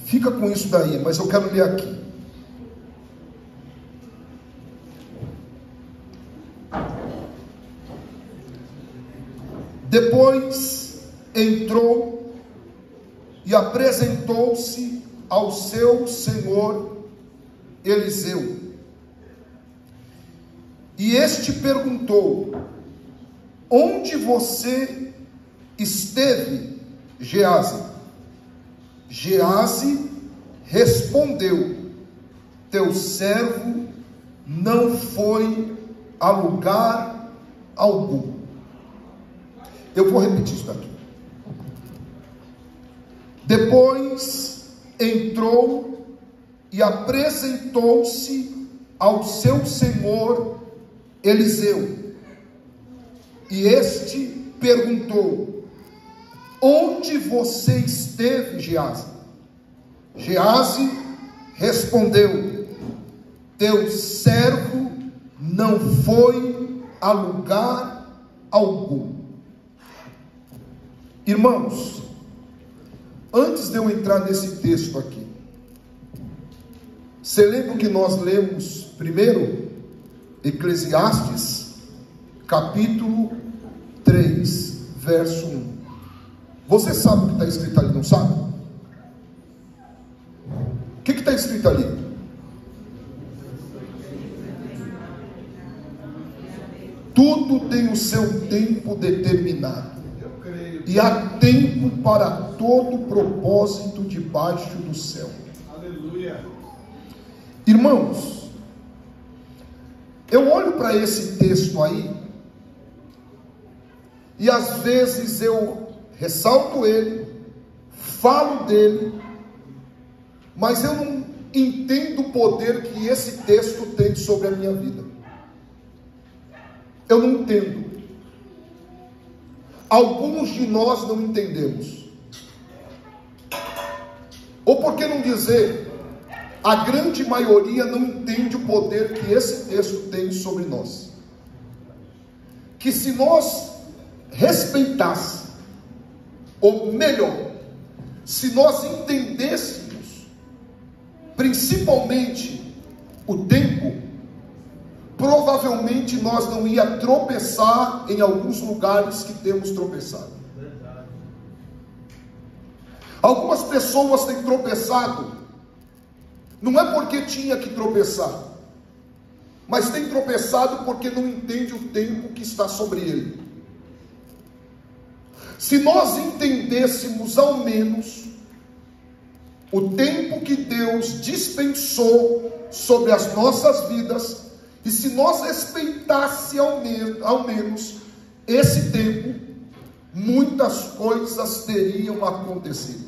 Fica com isso daí, mas eu quero ler aqui. Depois entrou e apresentou-se ao seu senhor Eliseu. E este perguntou: onde você esteve, Geazi? Geazi respondeu: teu servo não foi a lugar algum. Eu vou repetir isso daqui. Depois entrou e apresentou-se ao seu senhor Eliseu. E este perguntou: onde você esteve, Geazi? Geazi respondeu: teu servo não foi a lugar algum. Irmãos, antes de eu entrar nesse texto aqui, você lembra que nós lemos primeiro Eclesiastes, capítulo 3, verso 1. Você sabe o que está escrito ali, não sabe? O que está escrito ali? Tudo tem o seu tempo determinado, e há tempo para todo propósito debaixo do céu. Aleluia. Irmãos, eu olho para esse texto aí, e às vezes eu ressalto ele, falo dele, mas eu não entendo o poder que esse texto tem sobre a minha vida. Eu não entendo. Alguns de nós não entendemos. Ou por que não dizer, a grande maioria não entende o poder que esse texto tem sobre nós. Que se nós respeitássemos, ou melhor, se nós entendêssemos principalmente o tempo, provavelmente nós não ia tropeçar em alguns lugares que temos tropeçado. Algumas pessoas têm tropeçado, não é porque tinha que tropeçar, mas tem tropeçado porque não entende o tempo que está sobre ele. Se nós entendêssemos ao menos o tempo que Deus dispensou sobre as nossas vidas, e se nós respeitássemos ao menos esse tempo, muitas coisas teriam acontecido.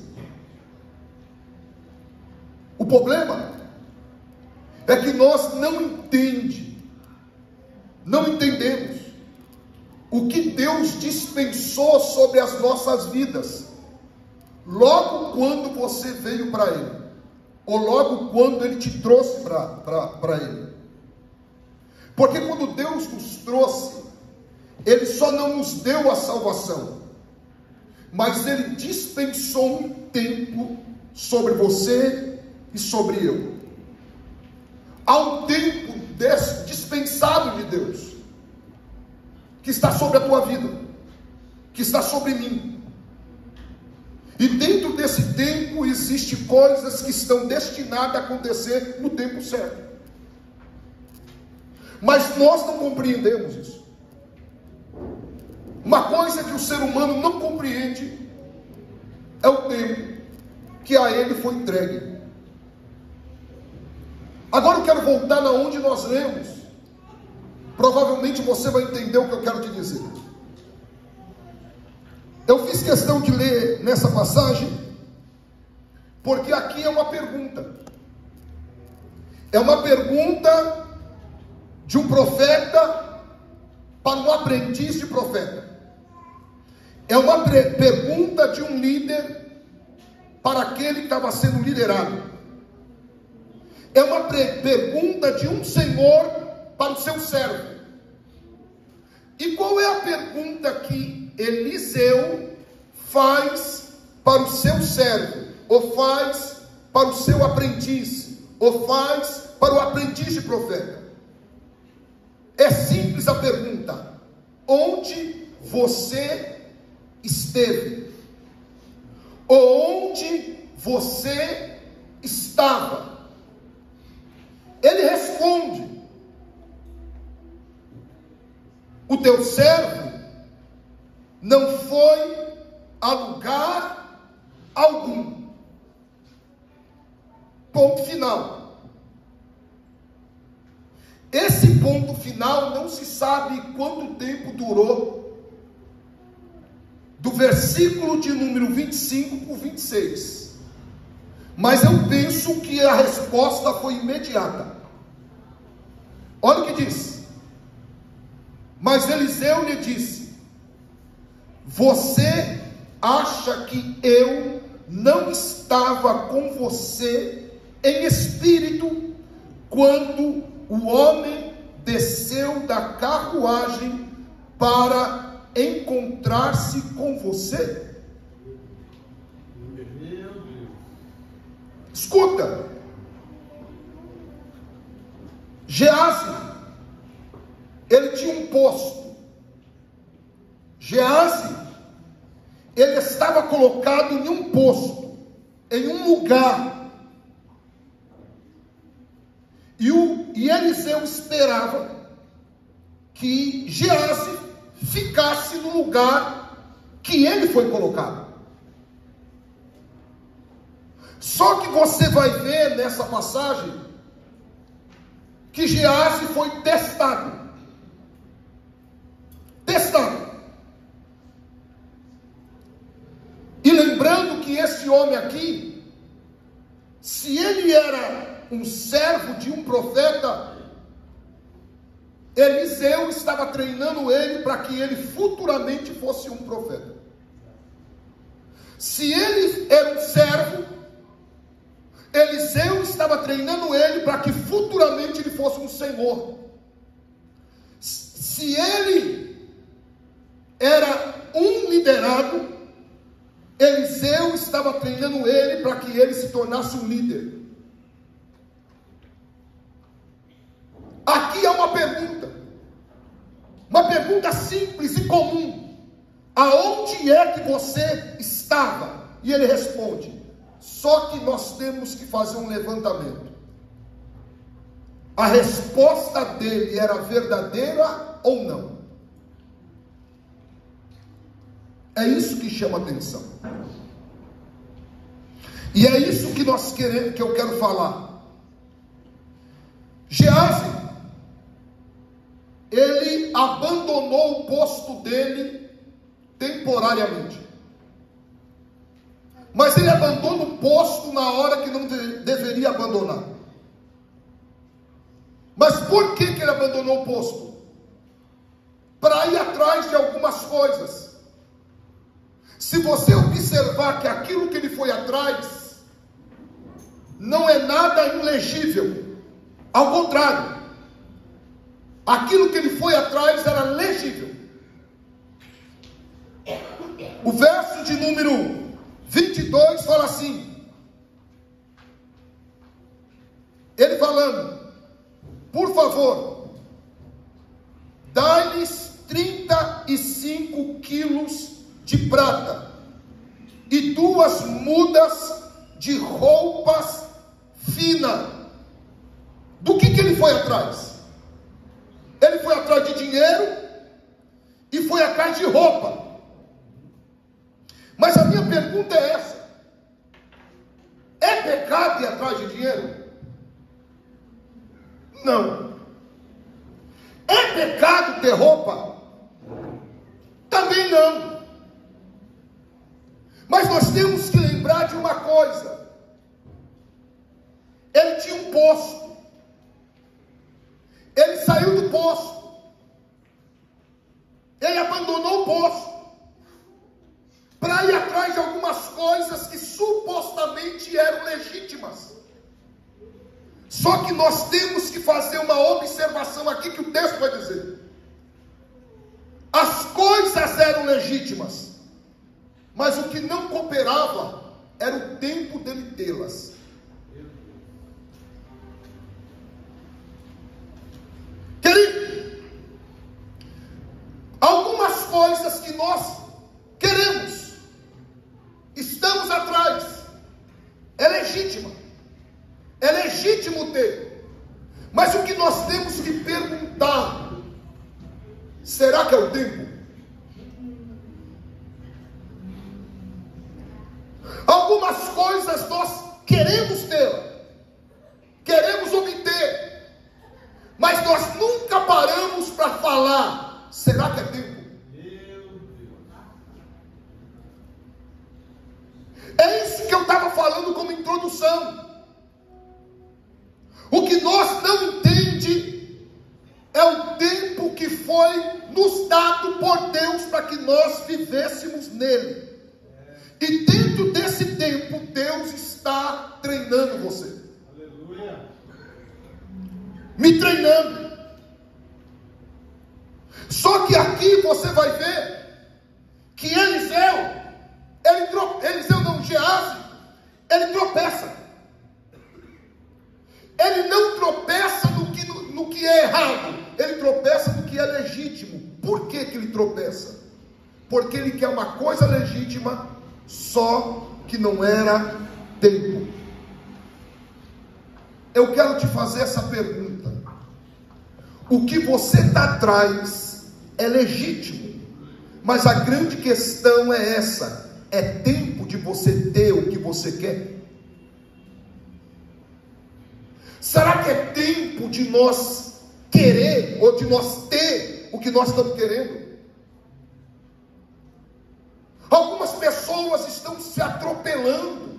O problema é que nós não entendemos o que Deus dispensou sobre as nossas vidas, logo quando você veio para Ele, ou logo quando Ele te trouxe para Ele. Porque quando Deus nos trouxe, Ele só não nos deu a salvação, mas Ele dispensou um tempo sobre você e sobre eu. Há um tempo dispensado de Deus, que está sobre a tua vida, que está sobre mim. E dentro desse tempo existem coisas que estão destinadas a acontecer no tempo certo. Mas nós não compreendemos isso. Uma coisa que o ser humano não compreende é o tempo que a ele foi entregue. Agora eu quero voltar na onde nós lemos. Provavelmente você vai entender o que eu quero te dizer. Eu fiz questão de ler nessa passagem, porque aqui é uma pergunta. É uma pergunta de um profeta para um aprendiz de profeta. É uma pergunta de um líder para aquele que estava sendo liderado. É uma pergunta de um senhor para o seu servo. E qual é a pergunta que Eliseu faz para o seu servo, ou faz para o seu aprendiz, ou faz para o aprendiz de profeta? É simples a pergunta: onde você esteve? Ou onde você estava? Ele responde: o teu servo não foi a lugar algum. Ponto final. Esse ponto final não se sabe quanto tempo durou, do versículo de número 25 para o 26. Mas eu penso que a resposta foi imediata. Olha o que diz: mas Eliseu lhe disse: você acha que eu não estava com você em espírito quando o homem desceu da carruagem para encontrar-se com você? Escuta, Geazi, ele tinha um posto. Geazi, ele estava colocado em um posto, em um lugar. E Eliseu esperava que Geazi ficasse no lugar que ele foi colocado. Só que você vai ver nessa passagem que Geazi foi testado. E lembrando que esse homem aqui, se ele era um servo de um profeta, Eliseu estava treinando ele para que ele futuramente fosse um profeta. Se ele era um servo, Eliseu estava treinando ele para que futuramente ele fosse um senhor. Se ele era um liderado, Eliseu estava treinando ele para que ele se tornasse um líder. Aqui há uma pergunta simples e comum: aonde é que você estava? E ele responde: só que nós temos que fazer um levantamento. A resposta dele era verdadeira ou não? É isso que chama atenção. E é isso que nós queremos, que eu quero falar. Geazi, ele abandonou o posto dele temporariamente. Mas ele abandona o posto na hora que não deveria abandonar. Mas por que ele abandonou o posto? Para ir atrás de algumas coisas. Se você observar que aquilo que ele foi atrás não é nada ilegível, ao contrário, aquilo que ele foi atrás era legível. O verso de número 22 fala assim, ele falando: por favor, dai-lhes 35 quilos de prata e 2 mudas de roupas finas. Do que ele foi atrás? Ele foi atrás de dinheiro e foi atrás de roupa. Mas a minha pergunta é essa: é pecado ir atrás de dinheiro? Não. É pecado ter roupa? Também não. Mas nós temos que lembrar de uma coisa: ele tinha um posto, ele saiu do posto, ele abandonou o posto para ir atrás de algumas coisas que supostamente eram legítimas. Só que nós temos que fazer uma observação aqui que o texto vai dizer. As coisas eram legítimas, mas o que não cooperava era o tempo dele tê-las. legítima. É legítimo ter. Mas o que nós temos que perguntar: será que é o tempo? Algumas coisas nós queremos ter, queremos obter, mas nós nunca paramos para falar: será que é tempo? É isso que eu estava falando como introdução. O que nós não entendemos é o tempo que foi nos dado por Deus para que nós vivêssemos nele. E dentro desse tempo, Deus está treinando você. Aleluia. Me treinando. Só que aqui você vai ver que Geazi, ele tropeça. Ele não tropeça no que é errado, ele tropeça no que é legítimo. Por que ele tropeça? Porque ele quer uma coisa legítima, só que não era tempo. Eu quero te fazer essa pergunta: o que você traz é legítimo, mas a grande questão é essa: é tempo de você ter o que você quer? Será que é tempo de nós querer, ou de nós ter o que nós estamos querendo? Algumas pessoas estão se atropelando,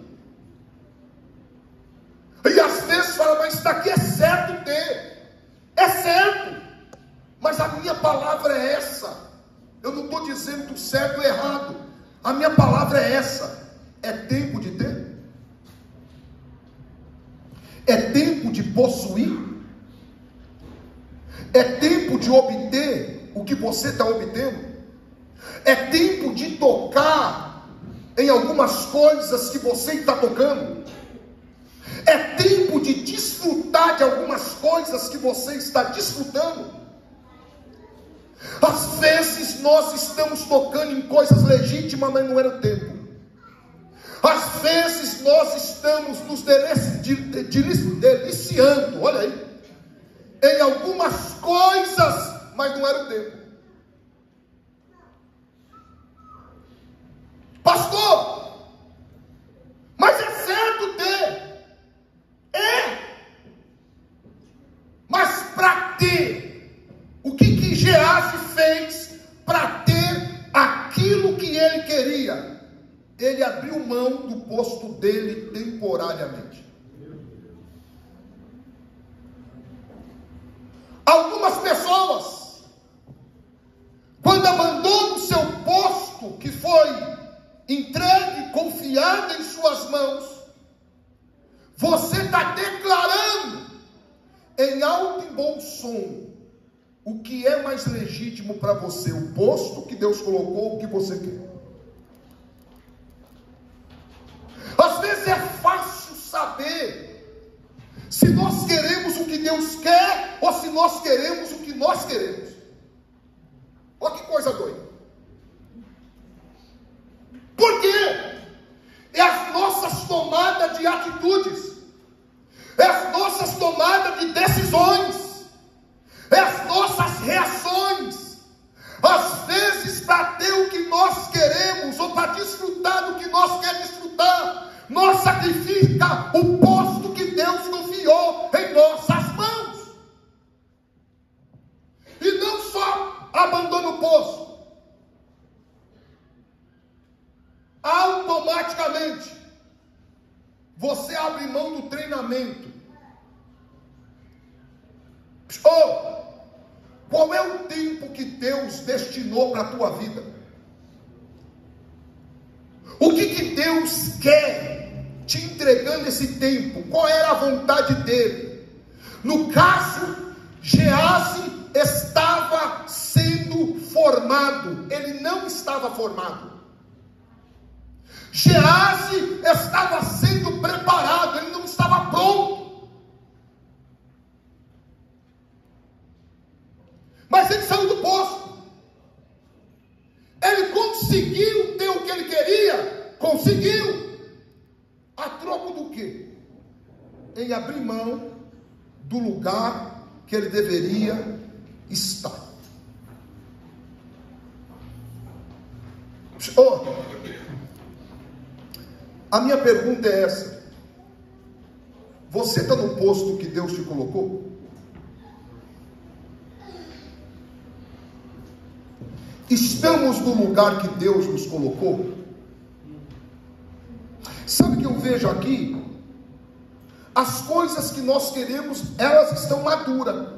e às vezes falam: mas isso daqui é certo ter. É certo, mas a minha palavra é essa. Eu não estou dizendo do certo ou errado, a minha palavra é essa: é tempo de ter? É tempo de possuir? É tempo de obter o que você está obtendo? É tempo de tocar em algumas coisas que você está tocando? É tempo de desfrutar de algumas coisas que você está desfrutando? Às vezes nós estamos tocando em coisas legítimas, mas não era o tempo. Às vezes nós estamos nos deliciando, olha aí, em algumas coisas, mas não era o tempo. Pastor, mas é certo ter. É. Mas para ter, o que Geazi fez para ter aquilo que ele queria? Ele abriu mão do posto dele temporariamente. Algumas pessoas, quando abandonam o seu posto que foi entregue, confiado em suas mãos, você está declarando em alto e bom som o que é mais legítimo para você: o posto que Deus colocou, o que você quer. Às vezes é fácil saber se nós queremos o que Deus quer ou se nós queremos o que nós queremos. Olha que coisa doida. Por quê? É as nossas tomadas de atitudes, é as nossas tomadas de decisões, é as nossas reações. Às vezes, para ter o que nós queremos, ou para desfrutar do que nós queremos desfrutar, nós sacrifica o posto que Deus confiou em nossas mãos. E não só abandona o posto, automaticamente você abre mão do treinamento. Qual é o tempo que Deus destinou para a tua vida? O que Deus quer te entregando esse tempo? Qual era a vontade dele? No caso, Geazi estava sendo formado, ele não estava formado. Geazi estava sendo preparado, ele não estava pronto. Mas ele saiu do posto. Ele conseguiu ter o que ele queria. Conseguiu. A troco do quê? quê? Em abrir mão do lugar que ele deveria estar. Oh, a minha pergunta é essa: você está no posto que Deus te colocou? Estamos no lugar que Deus nos colocou? Sabe o que eu vejo aqui? As coisas que nós queremos, elas estão maduras,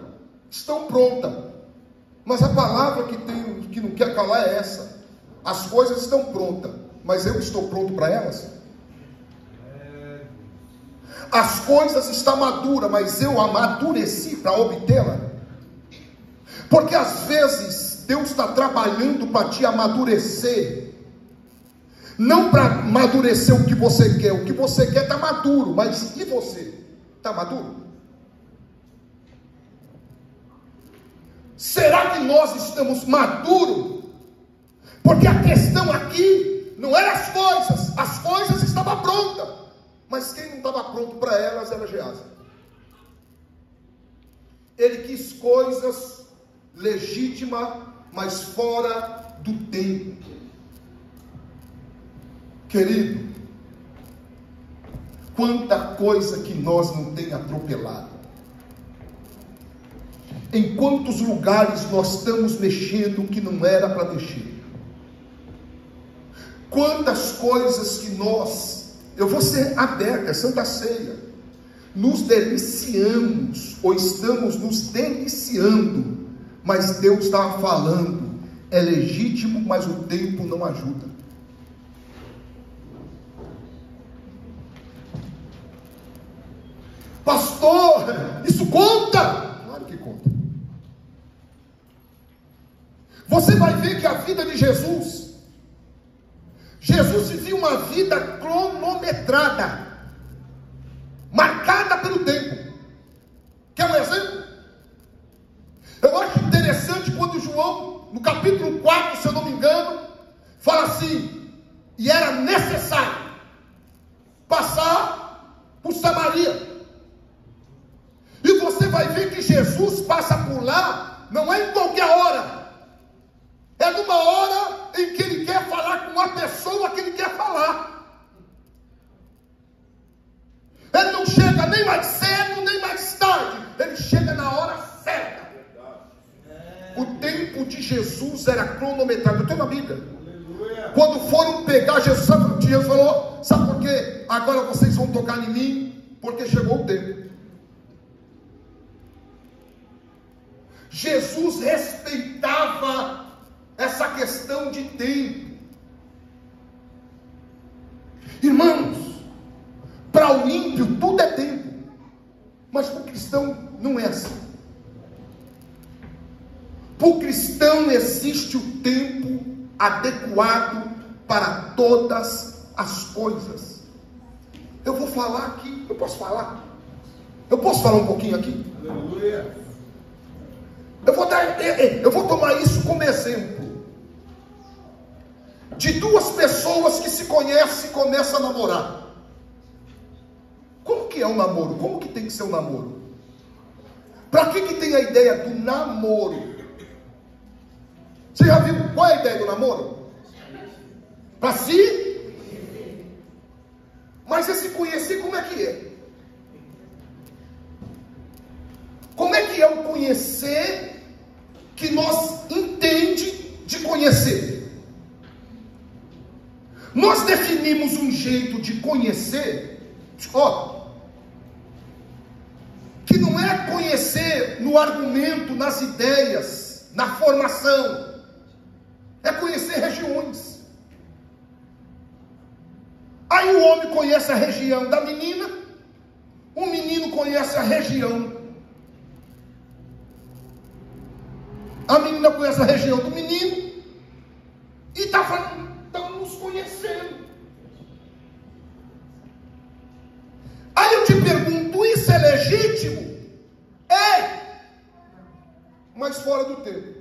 estão prontas. Mas a palavra que não quer calar é essa: as coisas estão prontas, mas eu estou pronto para elas? As coisas estão maduras, mas eu amadureci para obtê-la? Porque às vezes Deus está trabalhando para te amadurecer, não para amadurecer o que você quer. O que você quer está maduro, mas e você? Está maduro? Será que nós estamos maduros? Porque a questão aqui não era as coisas estavam prontas, mas quem não estava pronto para elas era Geazi. Ele quis coisas legítimas, mas fora do tempo. Querido, quanta coisa que nós não temos atropelado. Em quantos lugares nós estamos mexendo que não era para mexer. Quantas coisas que nós, eu vou ser aberta, Santa Ceia, nos deliciamos, ou estamos nos deliciando, mas Deus estava falando, é legítimo, mas o tempo não ajuda. Pastor, isso conta? Claro que conta. Você vai ver que a vida de Jesus vivia uma vida cronometrada, marcada pelo tempo. Quer um exemplo? Eu acho interessante quando João, no capítulo 4, se eu não me engano, fala assim: e era necessário passar por Samaria. E você vai ver que Jesus passa por lá, não é em qualquer hora, é numa hora em que ele quer falar com uma pessoa que ele quer falar. Ele não chega nem mais cedo, nem mais tarde, ele chega na hora certa. O tempo de Jesus era cronometrado. Eu tenho uma Bíblia. Quando foram pegar Jesus, sabe o que Jesus falou? Sabe por quê? Agora vocês vão tocar em mim, porque chegou o tempo. Jesus respeitava essa questão de tempo. Irmãos, para o ímpio tudo é tempo, mas para o cristão não é assim. Para o cristão existe o tempo adequado para todas as coisas. Eu vou falar aqui, eu posso falar? Eu posso falar um pouquinho aqui? Aleluia. Eu vou tomar isso como exemplo de duas pessoas que se conhecem e começam a namorar. Como que é o namoro? Como que tem que ser o namoro? Para que tem a ideia do namoro? Você já viu qual é a ideia do namoro? Para si? Mas esse conhecer, como é que é? Como é que é o conhecer que nós entende de conhecer? Nós definimos um jeito de conhecer, que não é conhecer no argumento, nas ideias, na formação, é conhecer regiões. Aí o homem conhece a região da menina, o menino conhece a região, a menina conhece a região do menino, e está falando, estamos nos conhecendo. Aí eu te pergunto, isso é legítimo? É, mas fora do tempo.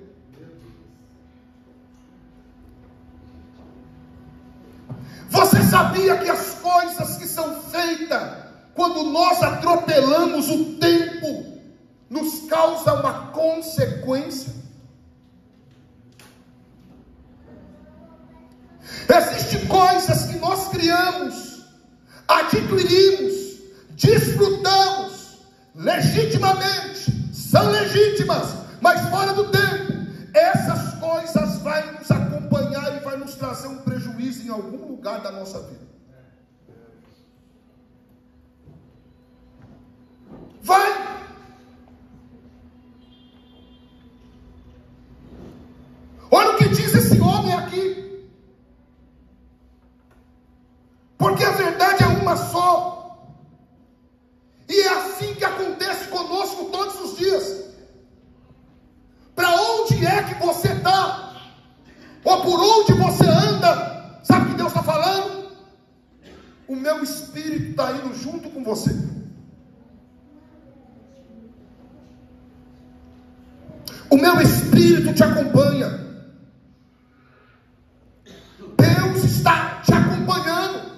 Você sabia que as coisas que são feitas quando nós atropelamos o tempo, nos causa uma consequência. Existem coisas que nós criamos, adquirimos, desfrutamos legitimamente, são legítimas, mas fora do tempo, essas coisas vão nos acompanhar e vai nos trazer um prejuízo em algum lugar da nossa vida. Vai! Olha o que diz esse homem aqui. Porque a verdade é uma só. E é assim que acontece conosco todos os dias. Para onde é que você está? Ou por onde você anda? Sabe o que Deus está falando? O meu espírito está indo junto com você. O meu espírito te acompanha. Deus está te acompanhando.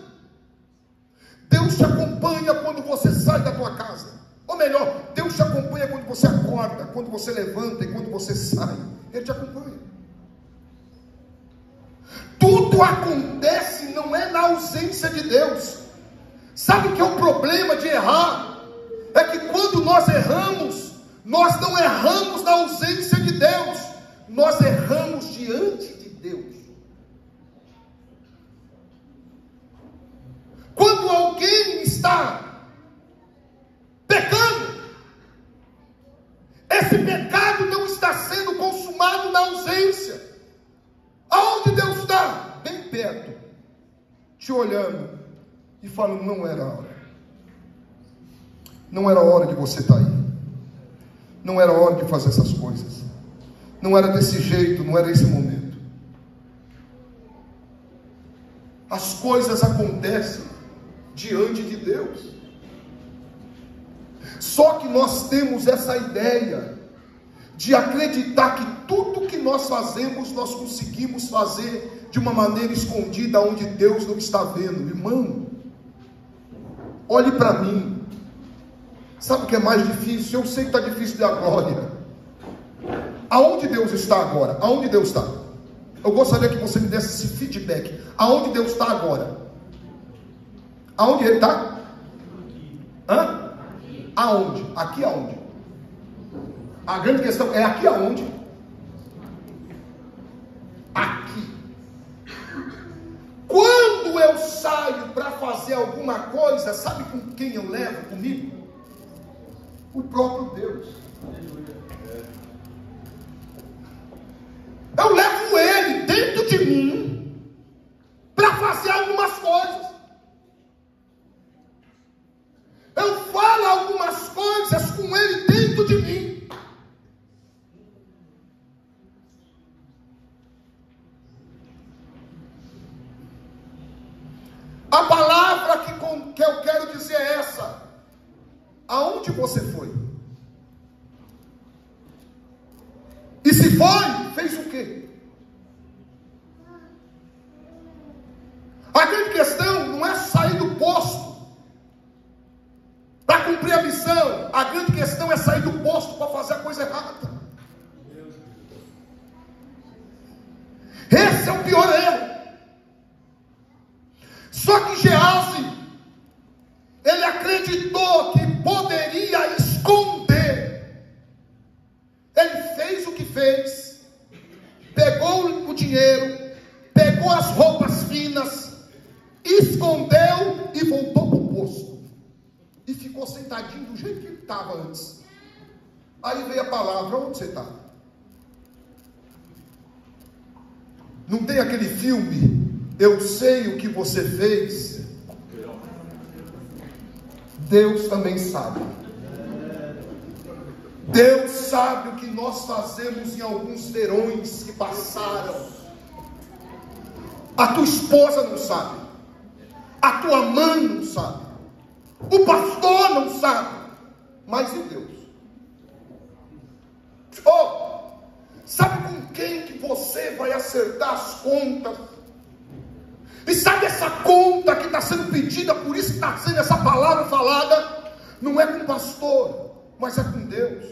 Deus te acompanha quando você sai da tua casa. Ou melhor, Deus te acompanha quando você acorda, quando você levanta e quando você sai. Ele te acompanha. Tudo acontece, não é na ausência de Deus. Sabe o que é o problema de errar? É que quando nós erramos, nós não erramos na ausência de Deus, nós erramos diante de Deus. Quando alguém está pecando, esse pecado não está sendo consumado na ausência. Aonde Deus está? Bem perto, te olhando e falando: não era a hora. Não era a hora de você estar aí. Não era hora de fazer essas coisas. Não era desse jeito, não era esse momento. As coisas acontecem diante de Deus. Só que nós temos essa ideia de acreditar que tudo que nós fazemos, nós conseguimos fazer de uma maneira escondida, onde Deus não está vendo. Irmão, olhe para mim. Sabe o que é mais difícil? Eu sei que está difícil de a glória. Aonde Deus está agora? Aonde Deus está? Eu gostaria que você me desse esse feedback. Aonde Deus está agora? Aonde Ele está? Hã? Aonde? Aqui aonde? A grande questão é aqui aonde? Aqui. Quando eu saio para fazer alguma coisa, sabe com quem eu levo comigo? O próprio Deus. Eu levo Ele dentro de mim para fazer algumas coisas. Eu falo algumas coisas com Ele dentro de mim. A palavra que eu quero dizer é essa. Aonde você foi? E se foi, fez o quê? A grande questão não é sair do posto para cumprir a missão. A grande questão é sair do posto para fazer a coisa errada. Esse é o pior erro. Só que Geazi, ele acreditou que poderia esconder. Ele fez o que fez, pegou o dinheiro, pegou as roupas finas, escondeu e voltou para o posto. E ficou sentadinho do jeito que ele estava antes. Aí veio a palavra: onde você está? Não tem aquele filme, Eu Sei o que Você Fez? Deus também sabe. Deus sabe o que nós fazemos em alguns verões que passaram. A tua esposa não sabe, a tua mãe não sabe, o pastor não sabe, mas e Deus? Oh, sabe com quem que você vai acertar as contas? E sabe essa conta que está está sendo pedida, por isso que está sendo essa palavra falada, não é com o pastor, mas é com Deus.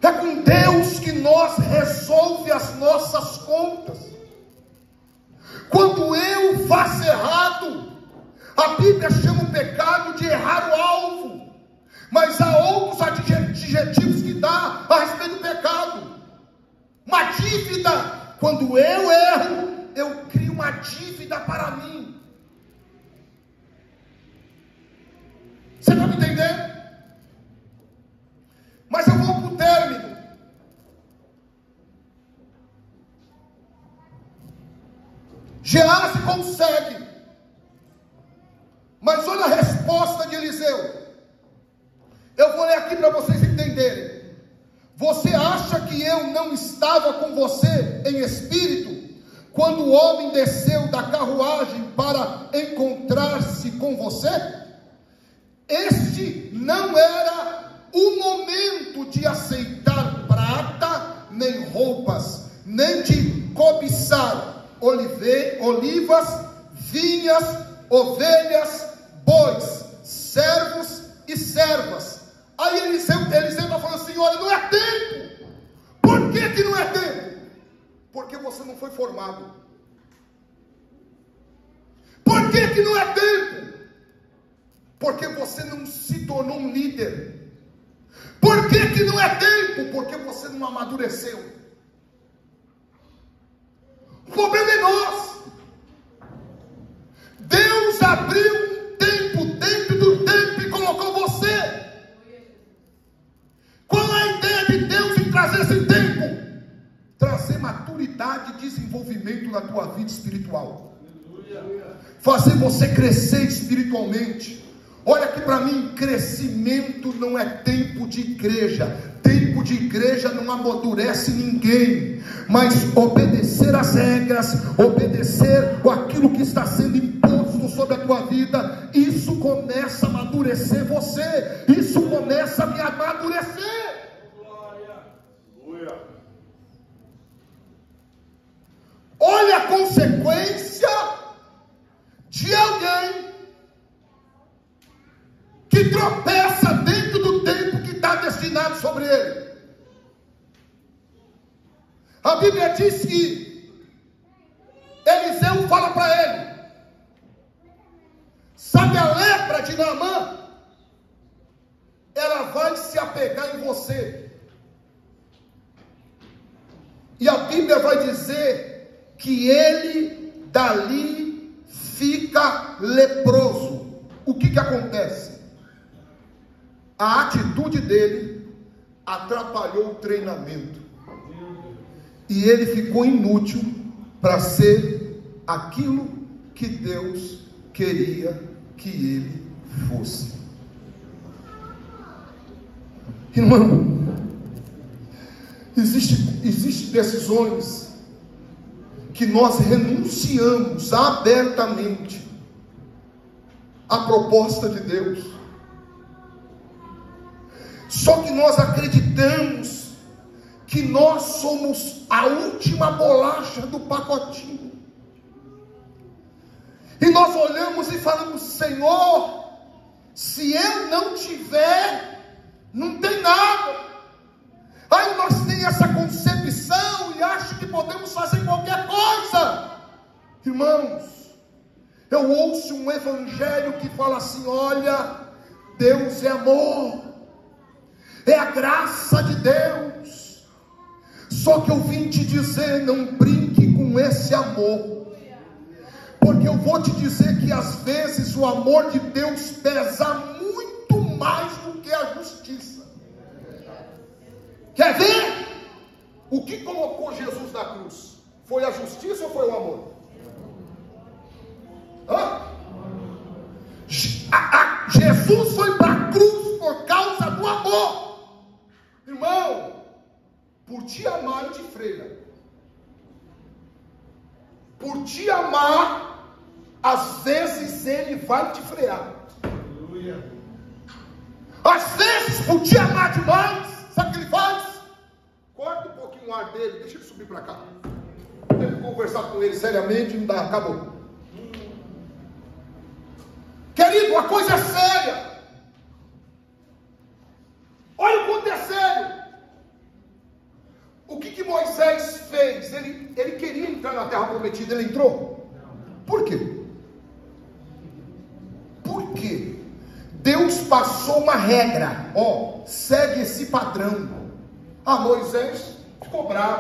É com Deus que nós resolve as nossas contas. Quando eu faço errado, a Bíblia chama o pecado de errar o alvo, mas há outros adjetivos que dá a respeito do pecado. Uma dívida. Quando eu erro, eu crio uma dívida para mim. Você está me entendendo? Mas eu vou para o término. Geazi consegue. Mas olha a resposta de Eliseu. Eu vou ler aqui para vocês entenderem. Você acha que eu não estava com você em espírito, quando o homem desceu da carruagem para encontrar-se com você? Este não era o momento de aceitar prata, nem roupas, nem de cobiçar olivas, vinhas, ovelhas, bois, servos e servas. Aí Eliseu está falando assim: olha, não é tempo. Por que não é tempo? Porque você não foi formado. Por que não é tempo? Porque você não se tornou um líder. Por que não é tempo? Porque você não amadureceu. O problema é nós. Deus abriu um tempo dentro do tempo e colocou você. Qual é a ideia de Deus em trazer esse tempo? Trazer maturidade e desenvolvimento na tua vida espiritual. Fazer você crescer espiritualmente. Olha aqui para mim, crescimento não é tempo de igreja. Tempo de igreja não amadurece ninguém. Mas obedecer às regras, obedecer aquilo que está sendo imposto sobre a tua vida, isso começa a amadurecer você. Isso começa a me amadurecer. Olha a consequência de alguém que tropeça dentro do tempo que está destinado sobre ele. A Bíblia diz que Eliseu fala para ele: sabe a lepra de Naamã? Ela vai se apegar em você. E a Bíblia vai dizer que ele dali fica leproso. O que acontece? A atitude dele atrapalhou o treinamento. E ele ficou inútil para ser aquilo que Deus queria que ele fosse. Irmão, existem decisões que nós renunciamos abertamente à proposta de Deus. Só que nós acreditamos que nós somos a última bolacha do pacotinho. E nós olhamos e falamos: Senhor, se eu não tiver, não tem nada. Aí nós temos essa concepção e achamos que podemos fazer qualquer coisa. Irmãos, eu ouço um evangelho que fala assim: olha, Deus é amor, é a graça de Deus. Só que eu vim te dizer, não brinque com esse amor, porque eu vou te dizer que às vezes o amor de Deus pesa muito mais do que a justiça. Quer ver? O que colocou Jesus na cruz? Foi a justiça ou foi o amor? Jesus foi para a cruz por causa do amor. Irmão, por te amar eu te freia. Por te amar, às vezes ele vai te frear. Às vezes, por te amar demais, sabe o que ele faz? Corta um pouquinho o ar dele, deixa ele subir para cá. Tem que conversar com ele seriamente, não dá, acabou. Querido, a coisa é séria. Olha o quanto é sério. O que Moisés fez? Ele queria entrar na terra prometida, ele entrou? Por quê? Por quê? Deus passou uma regra, ó, segue esse padrão. Moisés ficou bravo.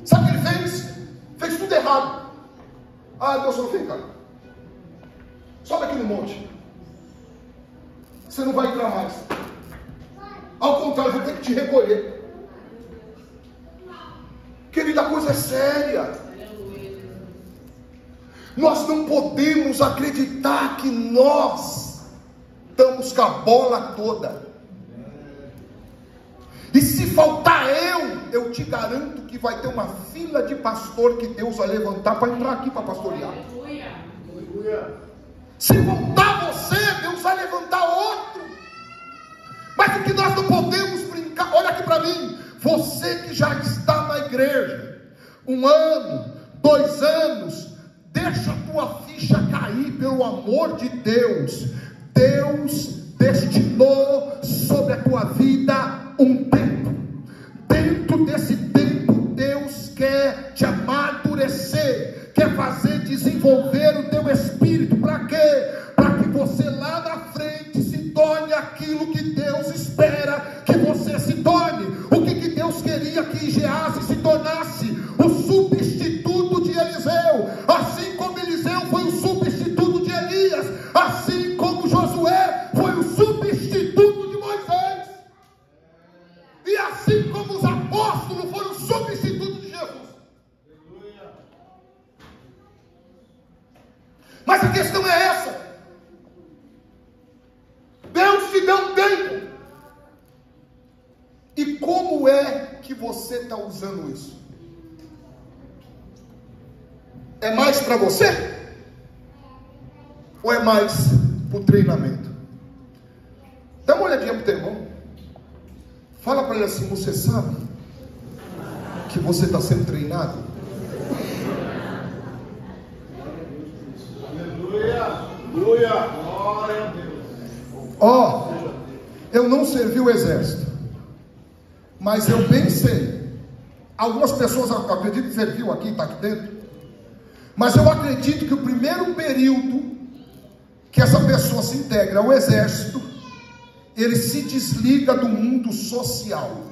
Sabe o que ele fez? Fez tudo errado. Deus falou, vem cá, sobe aqui no monte, você não vai entrar mais. Ao contrário, eu vou ter que te recolher. Querida, a coisa é séria. Nós não podemos acreditar que nós estamos com a bola toda. E se faltar eu te garanto que vai ter uma fila de pastor que Deus vai levantar para entrar aqui para pastorear. Se faltar você, Deus vai levantar outro. Mas o que nós não podemos brincar, olha aqui para mim, você que já está na igreja, 1 ano, 2 anos, deixa a tua ficha cair, pelo amor de Deus. Deus destinou sobre a tua vida um tempo. Dentro desse tempo, Deus quer te amadurecer, quer fazer desenvolver o teu espírito. Para quê? Para que você lá na frente se torne aquilo que Deus espera que você se torne. O que Deus queria que Geazi se tornasse? O substituto de Eliseu. Assim como Eliseu foi o substituto de Elias, assim como Josué foi o substituto de Moisés, e assim como os apóstolos foram o substituto de Jesus. Mas a questão é essa: Deus te deu um tempo. E como é que você está usando isso? É mais para você? Ou é mais para o treinamento? Dá uma olhadinha para o teu irmão. Fala para ele assim: você sabe que você está sendo treinado? Aleluia, aleluia, glória a Deus. Eu não servi o exército, mas eu bem sei. Algumas pessoas acreditam que serviu aqui, está aqui dentro. Mas eu acredito que o primeiro período que essa pessoa se integra ao exército, ele se desliga do mundo social.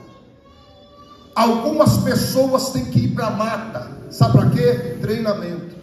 Algumas pessoas têm que ir para a mata. Sabe para quê? Treinamento.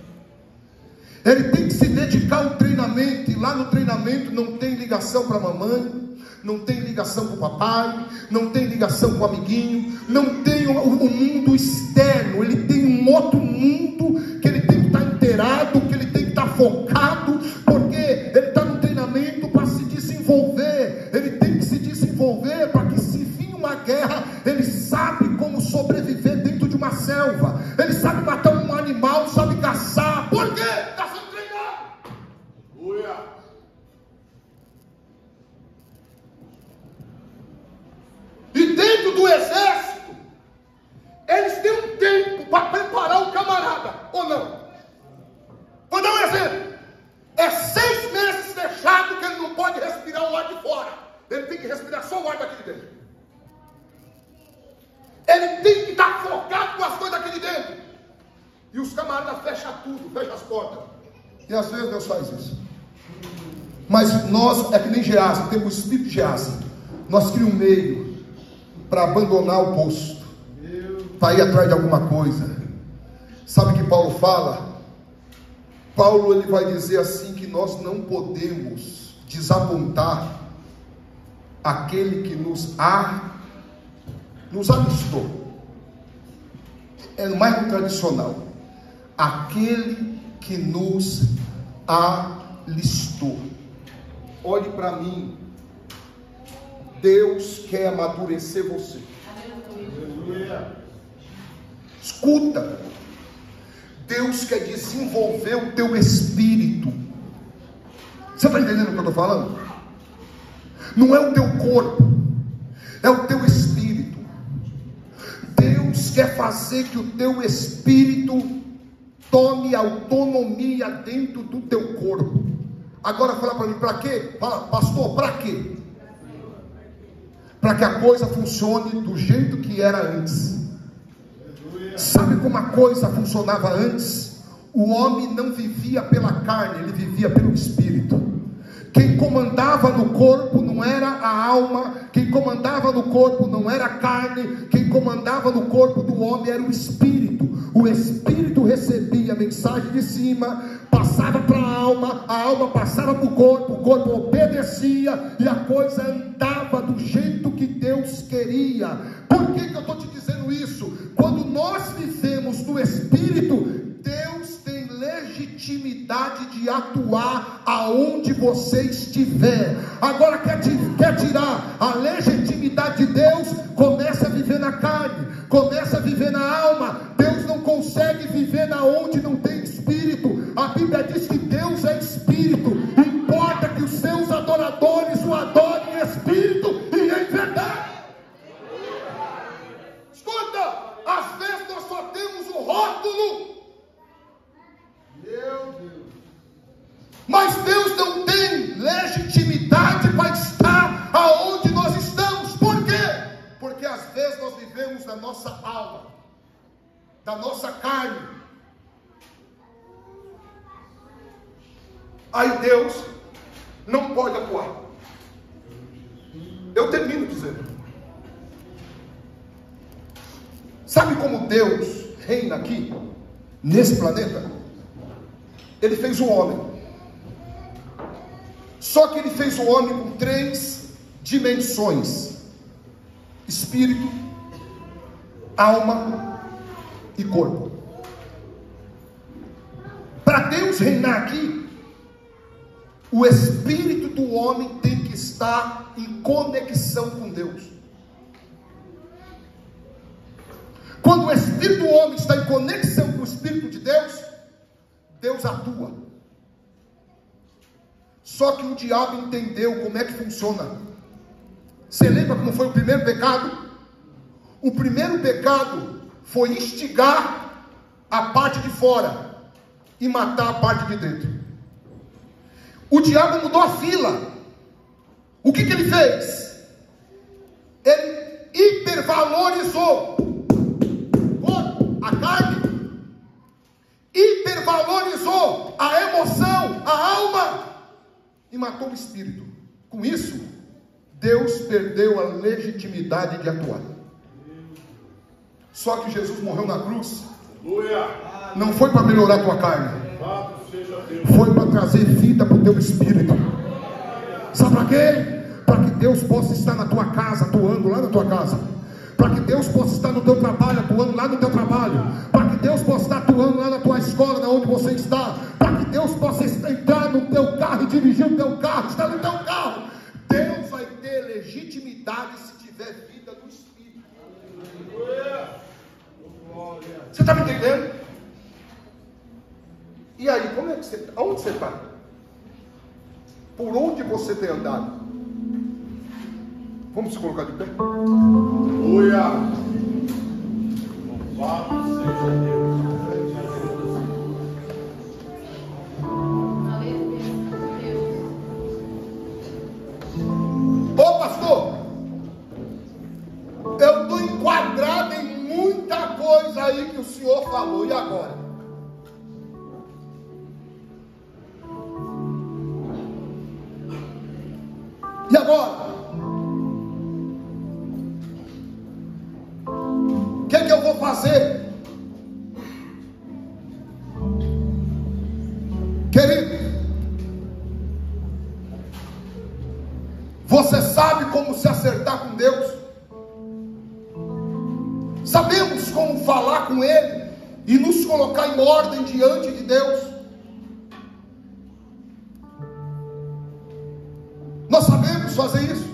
Ele tem que se dedicar ao treinamento. E lá no treinamento não tem ligação para a mamãe, não tem ligação com o papai, não tem ligação com o amiguinho, não tem o mundo externo. Ele tem um outro mundo que ele tem que estar inteirado, que ele tem que estar focado, porque ele está no treinamento para se desenvolver. Ele tem que se desenvolver para que, se vir uma guerra, ele sabe como sobreviver dentro de uma selva. Ele sabe matar um animal, sabe caçar. Por quê? Está sendo treinado. E dentro do exército, eles têm um tempo para preparar o camarada, ou não? Vou dar um exemplo. É 6 meses fechado que ele não pode respirar o ar de fora. Ele tem que respirar só o ar daqui de dentro. Ele tem que estar focado com as coisas daqui de dentro. E os camaradas fecham tudo, fecham as portas. E às vezes Deus faz isso. Mas nós, é que nem Geazi, temos o espírito de Geazi. Nós criamos um meio para abandonar o posto, para ir atrás de alguma coisa. Sabe o que Paulo fala? Paulo, ele vai dizer assim, que nós não podemos desapontar aquele que nos alistou. É mais tradicional. Aquele que nos alistou. Olhe para mim. Deus quer amadurecer você. Aleluia. Escuta. Deus quer desenvolver o teu espírito. Você está entendendo o que eu estou falando? Não é o teu corpo, é o teu espírito. Deus quer fazer que o teu espírito tome autonomia dentro do teu corpo. Agora fala para mim, para quê? Fala, pastor, para quê? Para que a coisa funcione do jeito que era antes. Sabe como a coisa funcionava antes? O homem não vivia pela carne, ele vivia pelo Espírito. Quem comandava no corpo não era a alma, quem comandava no corpo não era a carne, quem comandava no corpo do homem era o Espírito. O Espírito recebia a mensagem de cima, passava para a alma passava para o corpo obedecia e a coisa andava do jeito que Deus queria. Por que eu estou te dizendo isso? Quando nós vivemos no Espírito, Deus tem legitimidade de atuar aonde você estiver. Agora quer tirar a legitimidade de Deus? Começa a viver na carne, começa a viver na alma. Deus não consegue viver na onde não tem Espírito. A Bíblia diz que Deus é Espírito. Importa que os seus adoradores o adorem em Espírito e em verdade. Escuta, às vezes nós só temos o rótulo. Meu Deus. Mas Deus não tem legitimidade para estar aonde nós estamos. Por quê? Porque às vezes nós vivemos da nossa alma, da nossa carne. Aí Deus não pode atuar. Eu termino dizendo, sabe como Deus reina aqui, nesse planeta? Ele fez o homem. Só que ele fez o homem com 3 dimensões: espírito, alma e corpo. Para Deus reinar aqui, o espírito do homem tem que estar em conexão com Deus. Quando o espírito do homem está em conexão com o espírito de Deus, Deus atua. Só que o diabo entendeu como é que funciona. Você lembra como foi o primeiro pecado? O primeiro pecado foi instigar a parte de fora e matar a parte de dentro. O diabo mudou a fila. O que ele fez? Ele hipervalorizou a carne, hipervalorizou a emoção, a alma, e matou o espírito. Com isso, Deus perdeu a legitimidade de atuar. Só que Jesus morreu na cruz, não foi para melhorar a tua carne, foi para trazer vida para o teu espírito. Sabe para quê? Para que Deus possa estar na tua casa, atuando lá na tua casa. Para que Deus possa estar no teu trabalho, atuando lá no teu trabalho. Para que Deus possa estar atuando lá na tua escola, na onde você está. Para que Deus possa entrar no teu carro e dirigir o teu carro, estar no teu carro. Deus vai ter legitimidade se tiver vida no Espírito. Você está me entendendo? E aí, como é que você, aonde você está? Por onde você tem andado? Vamos se colocar de pé? Aleluia! Louvado seja Deus. Ô pastor, eu estou enquadrado em muita coisa aí que o senhor falou, e agora? E agora? O que é que eu vou fazer? Querido, você sabe como se acertar com Deus? Sabemos como falar com Ele e nos colocar em ordem diante de Deus? Nós sabemos fazer isso?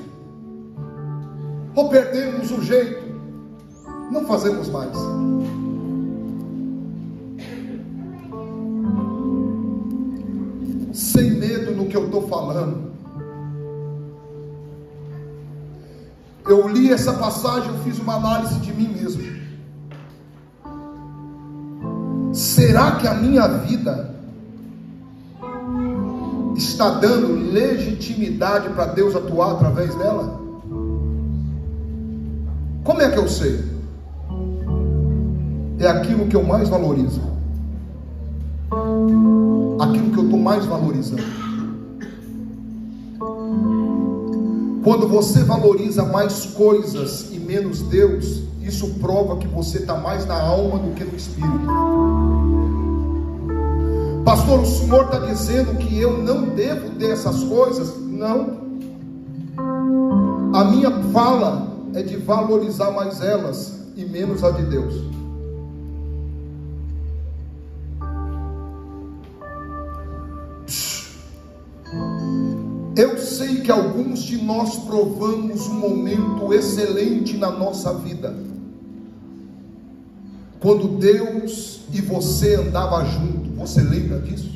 Ou perdemos o jeito? Não fazemos mais. Sem medo no que eu estou falando. Eu li essa passagem, eu fiz uma análise de mim mesmo. Será que a minha vida está dando legitimidade para Deus atuar através dela? Como é que eu sei? É aquilo que eu mais valorizo, aquilo que eu estou mais valorizando. Quando você valoriza mais coisas e menos Deus, isso prova que você está mais na alma do que no espírito. Pastor, o senhor está dizendo que eu não devo ter essas coisas? Não. A minha fala é de valorizar mais elas e menos a de Deus. Eu sei que alguns de nós provamos um momento excelente na nossa vida, quando Deus e você andavam junto. Você lembra disso?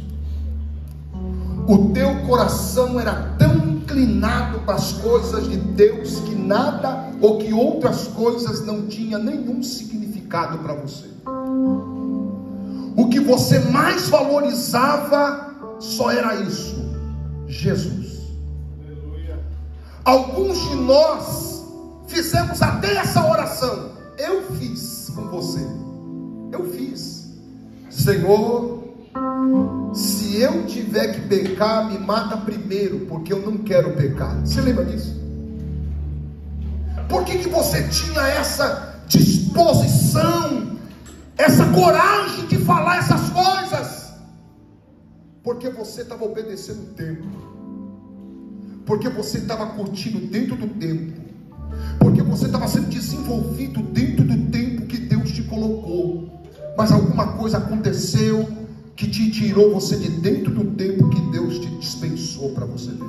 O teu coração era tão inclinado para as coisas de Deus que nada ou que outras coisas não tinha nenhum significado para você. O que você mais valorizava só era isso: Jesus. Aleluia. Alguns de nós fizemos até essa oração. Eu fiz com você. Eu fiz. Senhor, se eu tiver que pecar, me mata primeiro, porque eu não quero pecar. Você lembra disso? Por que você tinha essa disposição, essa coragem de falar essas coisas? Porque você estava obedecendo o tempo, porque você estava curtindo dentro do tempo, porque você estava sendo desenvolvido dentro do tempo que Deus te colocou. Mas alguma coisa aconteceu que te tirou você de dentro do tempo que Deus te dispensou para você viver.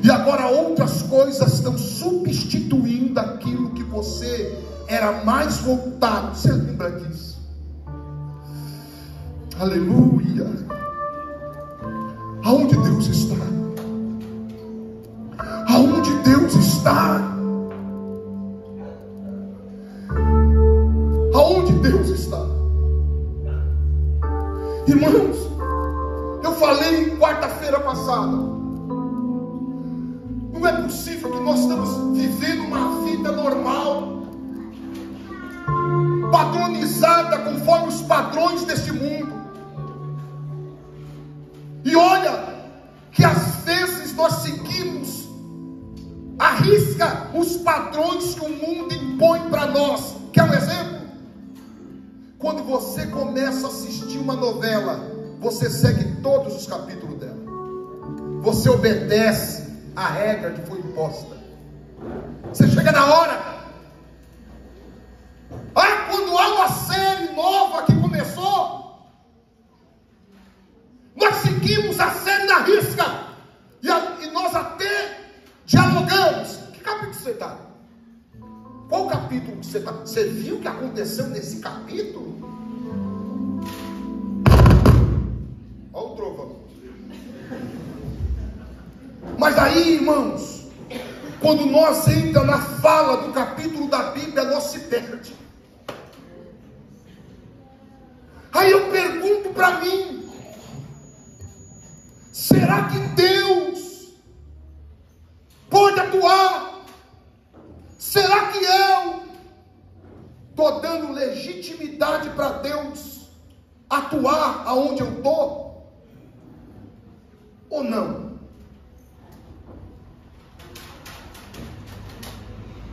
E agora outras coisas estão substituindo aquilo que você era mais voltado. Você lembra disso? Aleluia. Aonde Deus está? Aonde Deus está? Aonde Deus está? Irmãos, eu falei quarta-feira passada, não é possível que nós estamos vivendo uma vida normal, padronizada conforme os padrões deste mundo, e olha que às vezes nós seguimos à risca os padrões que o mundo impõe para nós. Quer um exemplo? Quando você começa a assistir uma novela, você segue todos os capítulos dela, você obedece a regra que foi imposta. Você chega na hora, quando há uma série nova que começou, nós seguimos a série na risca, e nós até dialogamos. Que capítulo você está? Qual capítulo que você está? Você viu o que aconteceu nesse capítulo? Olha o trovão. Mas aí, irmãos, quando nós entramos na fala do capítulo da Bíblia, nós se perde. Aí eu pergunto para mim: será que Deus pode atuar? Será que eu estou dando legitimidade para Deus atuar aonde eu estou? Ou não?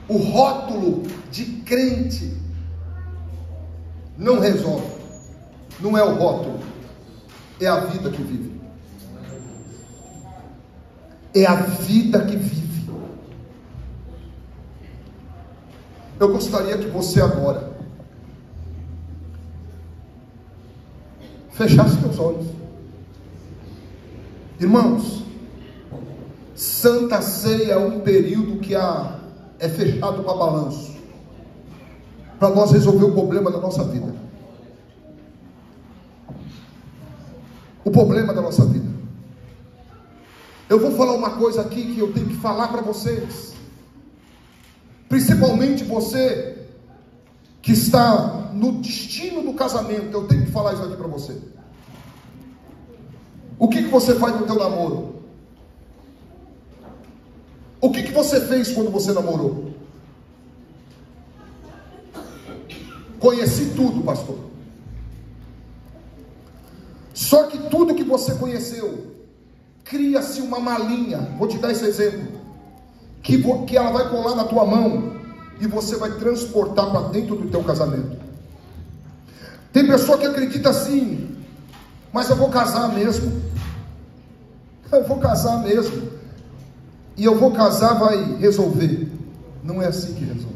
O rótulo de crente não resolve. Não é o rótulo, é a vida que vive. É a vida que vive. Eu gostaria que você agora fechasse seus olhos. Irmãos, Santa Ceia é um período que é fechado para balanço, para nós resolver o problema da nossa vida. O problema da nossa vida. Eu vou falar uma coisa aqui que eu tenho que falar para vocês, principalmente você que está no destino do casamento, eu tenho que falar isso aqui para você. O que você faz no teu namoro? O que você fez quando você namorou? Conheci tudo, pastor. Só que tudo que você conheceu, cria-se uma malinha. Vou te dar esse exemplo. Que ela vai colar na tua mão e você vai transportar para dentro do teu casamento. Tem pessoa que acredita assim: mas eu vou casar mesmo. Eu vou casar mesmo. E eu vou casar, vai resolver. Não é assim que resolve.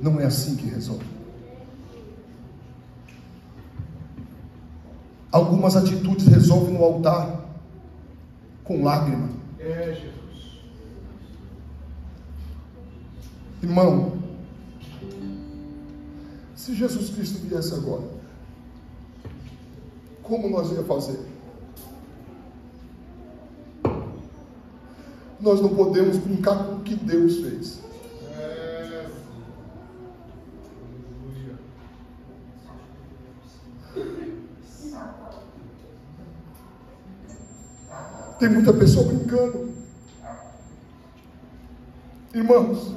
Não é assim que resolve. Algumas atitudes resolvem no altar com lágrima. Jesus. Irmão, se Jesus Cristo viesse agora, como nós ia fazer? Nós não podemos brincar com o que Deus fez. Tem muita pessoa brincando. Irmãos,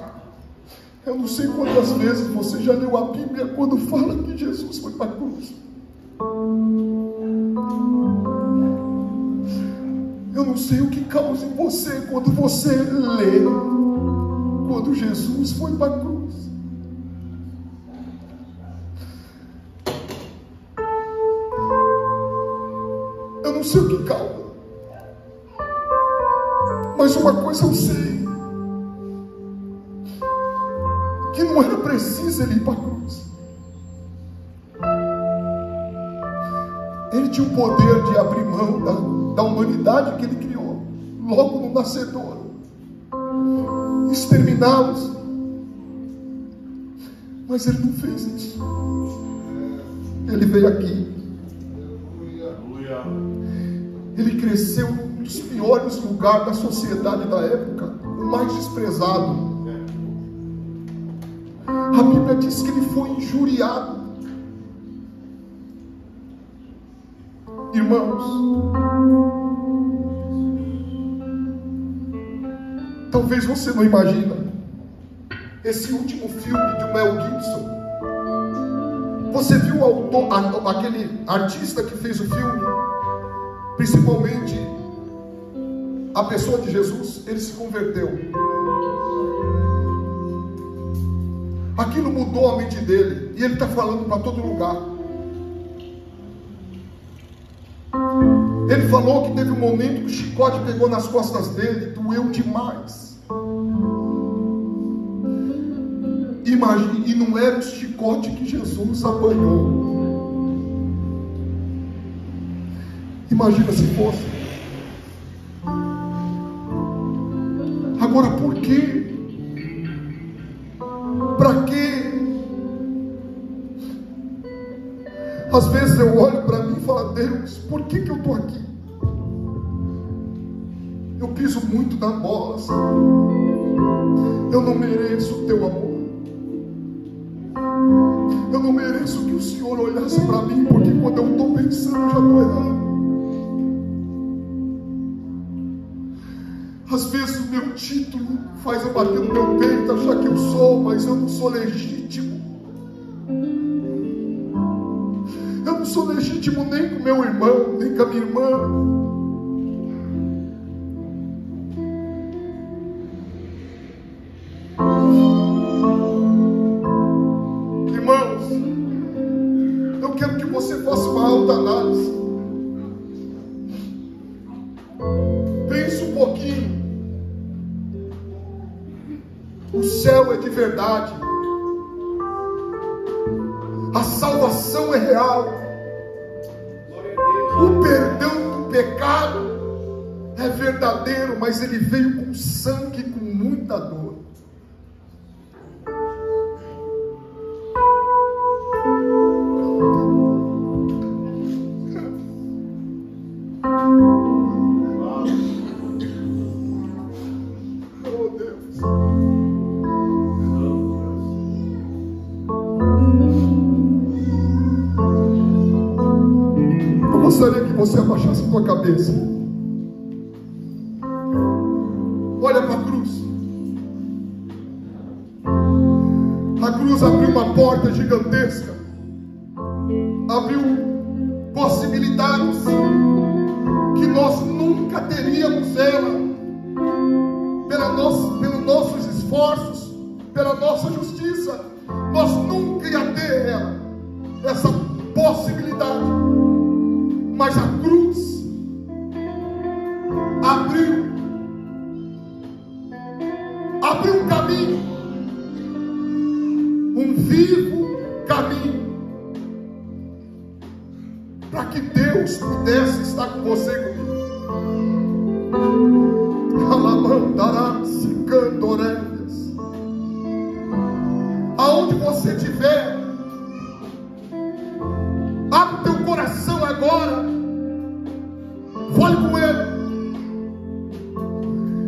eu não sei quantas vezes você já leu a Bíblia quando fala que Jesus foi para a cruz. Eu não sei o que causa em você quando você lê quando Jesus foi para a cruz. Eu não sei o que causa. Mas uma coisa eu sei, que não era preciso ele ir para a cruz. Ele tinha o poder de abrir mão da humanidade que ele criou, logo no nascedouro, exterminá-los. Mas ele não fez isso. Ele veio aqui. Ele cresceu nos piores lugares da sociedade da época, o mais desprezado. A Bíblia diz que ele foi injuriado. Irmãos, talvez você não imagina esse último filme de Mel Gibson. Você viu o autor, aquele artista que fez o filme, principalmente a pessoa de Jesus? Ele se converteu. Aquilo mudou a mente dele, e ele está falando para todo lugar. Ele falou que teve um momento que o chicote pegou nas costas dele, doeu demais. Imagine, e não era o chicote que Jesus apanhou. Imagina se fosse. Agora, por quê? Para quê? Às vezes eu olho para mim e falo: Deus, por que eu estou aqui? Eu piso muito na bola, Senhor. Eu não mereço o teu amor. Eu não mereço que o Senhor olhasse para mim, porque quando eu estou pensando, eu já estou errando. Às vezes o meu título faz eu bater no meu peito, achar que eu sou, mas eu não sou legítimo. Eu não sou legítimo nem com meu irmão, nem com a minha irmã. Irmãos, eu quero que você faça uma autoanálise. Pense um pouquinho. O céu é de verdade. A salvação é real. O perdão do pecado é verdadeiro, mas ele veio com sangue, com muita dor. Oh Deus. gostaria que você abaixasse a tua cabeça. Olha para a cruz. A cruz abriu uma porta gigantesca, abriu possibilidades que nós nunca teríamos ela, pelos nossos esforços, pela nossa justiça, nós nunca ia ter ela, essa possibilidade. Mas a cruz abriu um caminho, um vivo caminho, para que Deus pudesse estar com você e comigo. Aonde você estiver, abre teu coração agora, fale com Ele.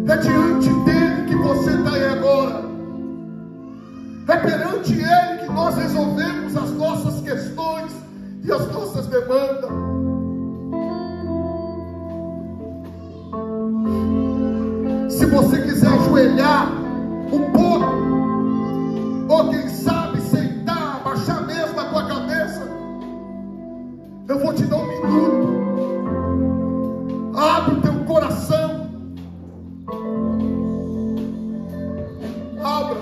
É diante dele que você está aí agora. É perante Ele que nós resolvemos as nossas questões e as nossas demandas. Se você quiser ajoelhar um pouco, ou quem sabe sentar, abaixar mesmo a tua cabeça, eu vou te dar um minuto. Abre o teu coração. Abra.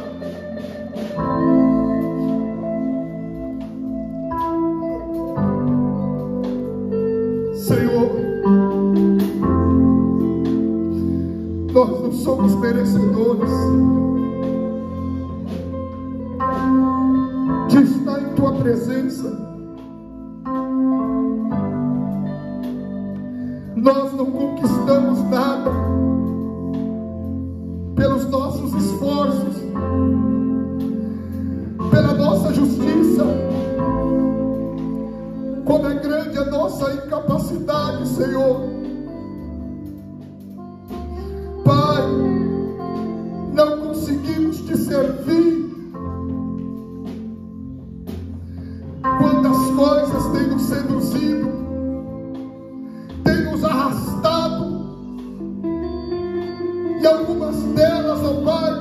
Senhor, nós não somos merecedores de estar em tua presença. Nós não conquistamos nada pelos nossos esforços, pela nossa justiça. Como é grande a nossa incapacidade, Senhor. Pai, não conseguimos te servir. Quantas coisas têm nos seduzido, têm nos arrastado, e algumas delas, ó Pai,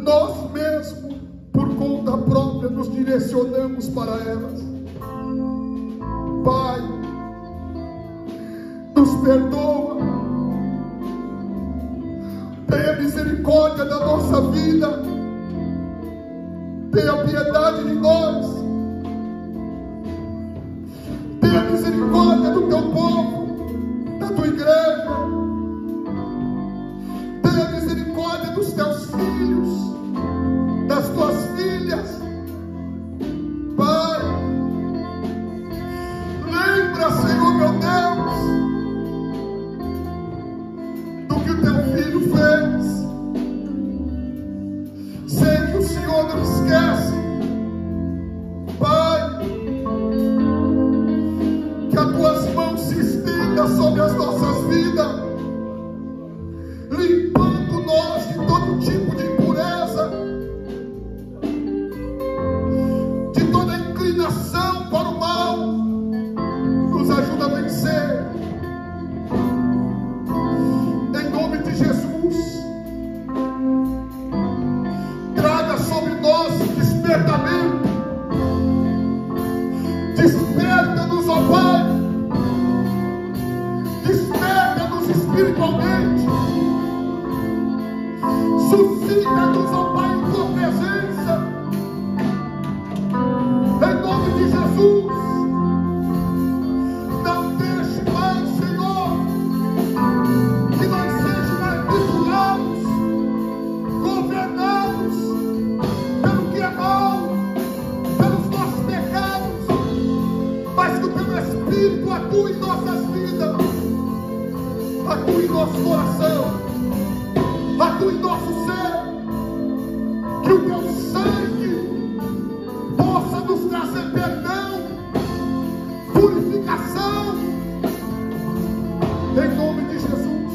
nós mesmos, por conta própria, nos direcionamos para elas. Pai, nos perdoa, tenha misericórdia da nossa vida, tenha piedade de nós, tenha misericórdia do teu povo, da tua igreja, tenha misericórdia dos teus filhos, das tuas filhas. Pai, lembra, Senhor meu Deus, do que o teu filho fez. Sei que o Senhor não esquece. Pai, que as tuas mãos se estendam sobre as nossas vidas, limpando nós de todo tipo de impureza, de toda inclinação para o mal. Nos ajuda a vencer, em nome de Jesus. Traga sobre nós despertamento, desperta-nos, ó Pai, desperta-nos espiritualmente, suscita-nos, ó Pai, em tua presença, em nome de Jesus. Não deixe mais, Senhor, que nós sejamos manipulados, governados pelo que é mal, pelos nossos pecados, mas que o teu Espírito atue em nossas vidas, atue em nosso coração, atue em nosso ser, que o teu sangue possa nos trazer perdão, purificação, em nome de Jesus.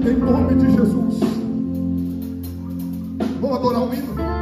Em nome de Jesus. adorar o hino.